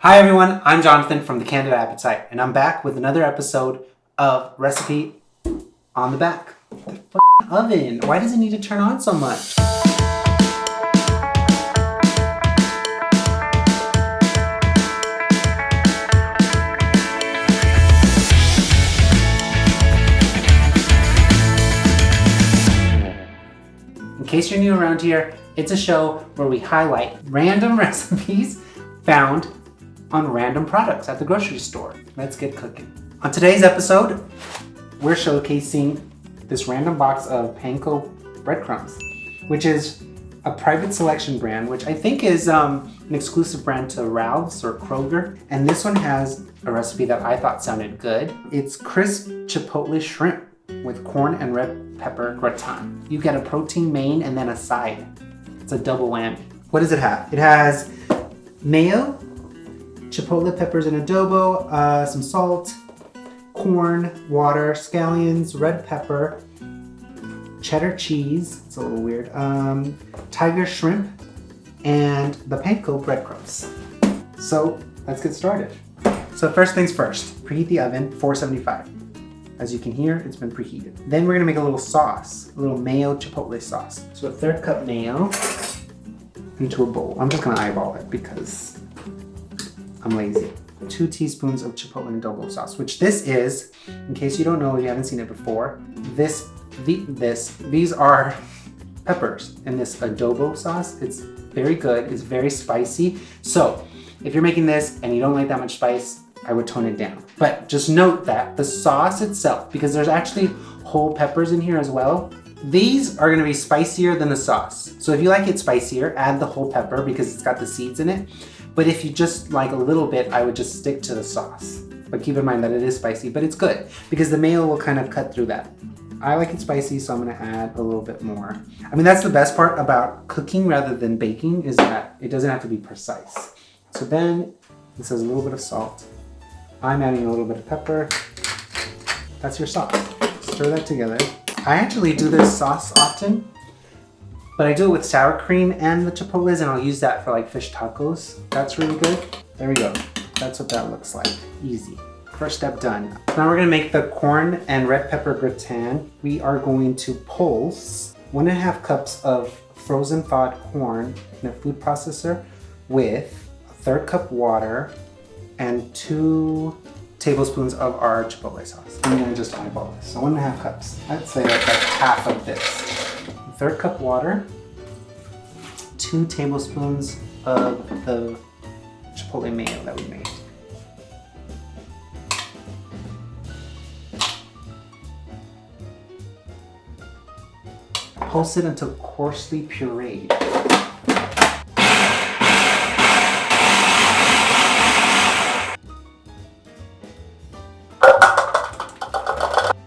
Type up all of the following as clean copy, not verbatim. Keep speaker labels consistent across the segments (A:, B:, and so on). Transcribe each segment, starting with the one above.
A: Hi everyone, I'm Jonathan from The Candid Appetite, and I'm back with another episode of Recipe on the Back. The oven, why does it need to turn on so much? In case you're new around here, it's a show where we highlight random recipes found on random products at the grocery store. Let's get cooking. On today's episode, we're showcasing this random box of Panko breadcrumbs, which is a private selection brand, which I think is an exclusive brand to Ralph's or Kroger. And this one has a recipe that I thought sounded good. It's crisp Chipotle Shrimp with corn and red pepper gratin. You get a protein main and then a side. It's a double whammy. What does it have? It has mayo, chipotle peppers and adobo, some salt, corn, water, scallions, red pepper, cheddar cheese, it's a little weird, tiger shrimp, and the Panko breadcrumbs. So let's get started. So first things first, preheat the oven, 475. As you can hear, it's been preheated. Then we're gonna make a little sauce, a little mayo chipotle sauce. So a 1/3 cup mayo into a bowl. I'm just gonna eyeball it because I'm lazy. 2 teaspoons of chipotle adobo sauce, which this is, in case you don't know, you haven't seen it before, these are peppers in this adobo sauce. It's very good, it's very spicy. So if you're making this and you don't like that much spice, I would tone it down. But just note that the sauce itself, because there's actually whole peppers in here as well, these are gonna be spicier than the sauce. So if you like it spicier, add the whole pepper because it's got the seeds in it. But if you just like a little bit, I would just stick to the sauce. But keep in mind that it is spicy, but it's good because the mayo will kind of cut through that. I like it spicy, so I'm gonna add a little bit more. I mean, that's the best part about cooking rather than baking is that it doesn't have to be precise. So then this has a little bit of salt. I'm adding a little bit of pepper. That's your sauce. Stir that together. I actually do this sauce often, but I do it with sour cream and the chipotles, and I'll use that for like fish tacos. That's really good. There we go. That's what that looks like. Easy. First step done. Now we're gonna make the corn and red pepper gratin. We are going to pulse 1.5 cups of frozen thawed corn in a food processor with a 1/3 cup water and 2 tablespoons of our chipotle sauce. I'm gonna just eyeball this. So 1.5 cups. I'd say that's like half of this. 1/3 cup water, 2 tablespoons of the chipotle mayo that we made. Pulse it until coarsely pureed.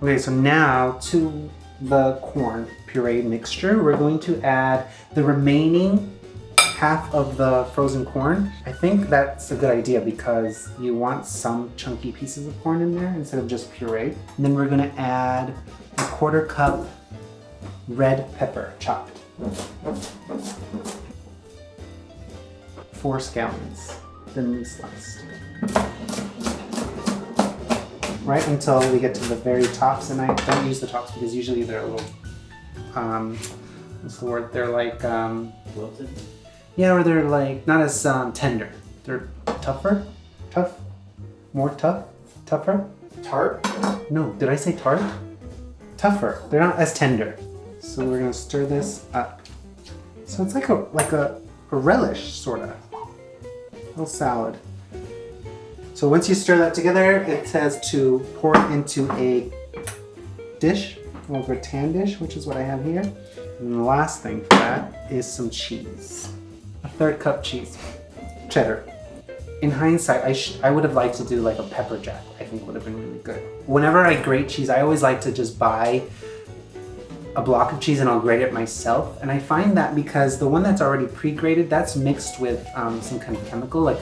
A: Okay, so now to the corn puree mixture, we're going to add the remaining half of the frozen corn. I think that's a good idea because you want some chunky pieces of corn in there instead of just puree. And then we're gonna add a 1/4 cup red pepper chopped. 4 scallions, thinly sliced. Right until we get to the very tops, and I don't use the tops because usually they're a little, what's the word? They're like,
B: wilted?
A: Yeah, or they're like, not as tender. They're tougher? Tough? More tough? Tougher?
B: Tart?
A: No, did I say tart? Tougher. They're not as tender. So we're gonna stir this up. So it's like a relish, sorta. Little salad. So once you stir that together, it says to pour it into a dish, a little gratin dish, which is what I have here. And the last thing for that is some cheese. A 1/3 cup cheese, cheddar. In hindsight, I would have liked to do like a pepper jack. I think would have been really good. Whenever I grate cheese, I always like to just buy a block of cheese and I'll grate it myself. And I find that because the one that's already pre-grated, that's mixed with some kind of chemical, like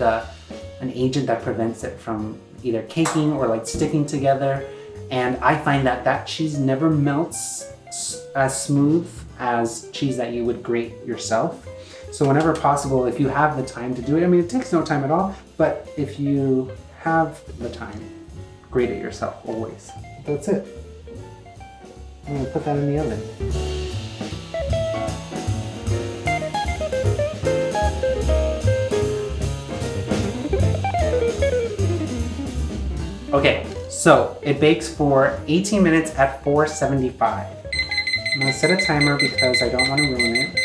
A: an agent that prevents it from either caking or like sticking together. And I find that cheese never melts as smooth as cheese that you would grate yourself. So whenever possible, if you have the time to do it, I mean, it takes no time at all, but if you have the time, grate it yourself, always. That's it. I'm gonna put that in the oven. Okay, so it bakes for 18 minutes at 475. I'm gonna set a timer because I don't want to ruin it.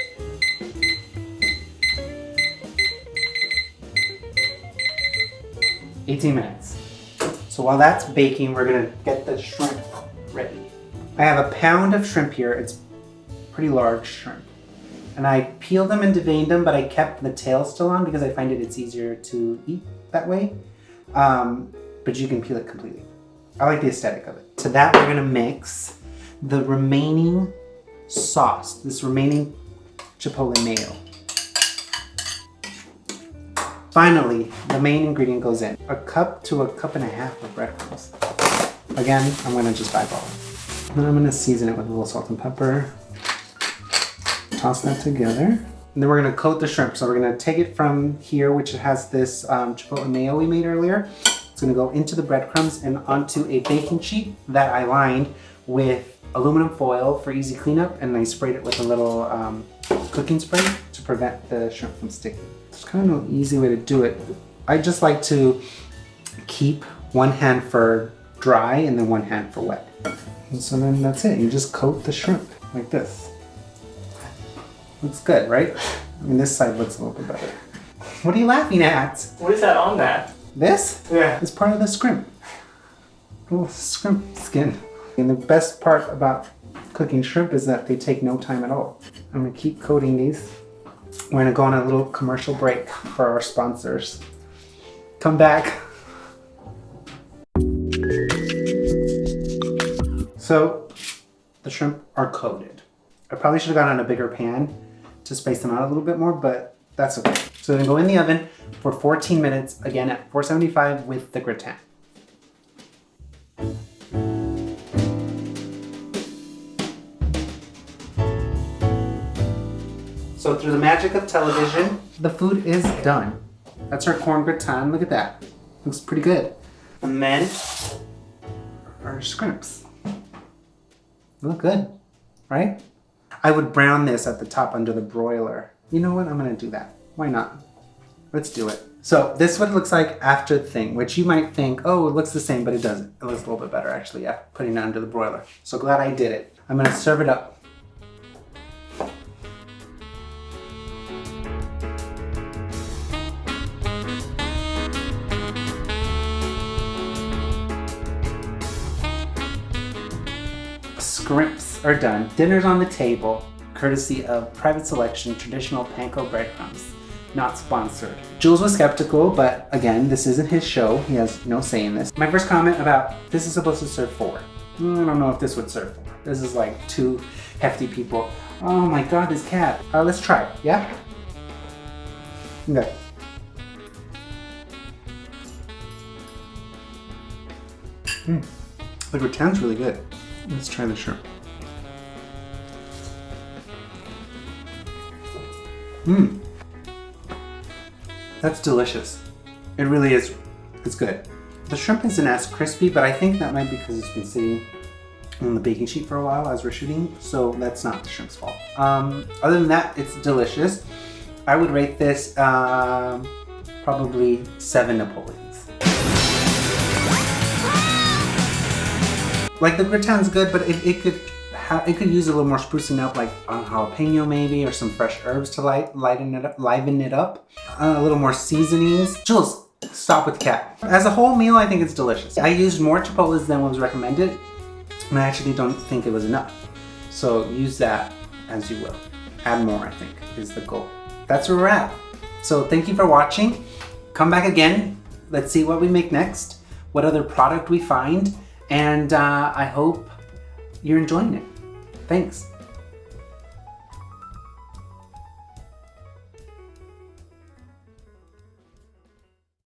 A: $18 minutes. So while that's baking, we're gonna get the shrimp ready. I have a pound of shrimp here. It's pretty large shrimp. And I peeled them and deveined them, but I kept the tail still on because I find it's easier to eat that way. But you can peel it completely. I like the aesthetic of it. To that, we're gonna mix the remaining sauce, this remaining Chipotle mayo. Finally, the main ingredient goes in. A cup to a cup and a half of breadcrumbs. Again, I'm gonna just eyeball it. Then I'm gonna season it with a little salt and pepper. Toss that together. And then we're gonna coat the shrimp. So we're gonna take it from here, which has this Chipotle mayo we made earlier. It's gonna go into the breadcrumbs and onto a baking sheet that I lined with aluminum foil for easy cleanup, and I sprayed it with a little cooking spray to prevent the shrimp from sticking. It's kind of an easy way to do it. I just like to keep one hand for dry and then one hand for wet. And so then that's it. You just coat the shrimp like this. Looks good, right? I mean, this side looks a little bit better. What are you laughing at?
B: What is that on that?
A: This?
B: Yeah.
A: It's part of the shrimp. Little shrimp skin. And the best part about cooking shrimp is that they take no time at all. I'm gonna keep coating these. We're gonna go on a little commercial break for our sponsors. Come back. So the shrimp are coated. I probably should have gone on a bigger pan to space them out a little bit more, but that's okay. So they're gonna go in the oven for 14 minutes, again at 475 with the gratin. So through the magic of television, the food is done. That's our corn gratin. Look at that. Looks pretty good. And then our shrimps. Look good, right? I would brown this at the top under the broiler. You know what? I'm gonna do that. Why not? Let's do it. So this is what it looks like after the thing, which you might think, oh, it looks the same, but it doesn't. It looks a little bit better actually, yeah, putting it under the broiler. So glad I did it. I'm gonna serve it up. Shrimps are done. Dinner's on the table, courtesy of Private Selection Traditional Panko Breadcrumbs. Not sponsored. Jules was skeptical, but again, this isn't his show. He has no say in this. My first comment about this is supposed to serve 4. I don't know if this would serve 4. This is like 2 hefty people. Oh my God, this cat. Let's try it, yeah? Okay. The gratin's really good. Let's try the shrimp. That's delicious. It really is. It's good. The shrimp isn't as crispy, but I think that might be because it's been sitting on the baking sheet for a while as we're shooting, so that's not the shrimp's fault. Other than that, it's delicious. I would rate this probably 7 Napoleons. Like the gratin's good, but it could use a little more sprucing up, like on jalapeno maybe, or some fresh herbs to liven it up. A little more seasonings. Jules, stop with the cat. As a whole meal, I think it's delicious. I used more chipotles than was recommended, and I actually don't think it was enough. So use that as you will. Add more, I think, is the goal. That's where we're at. So thank you for watching. Come back again. Let's see what we make next, what other product we find. And I hope you're enjoying it. Thanks.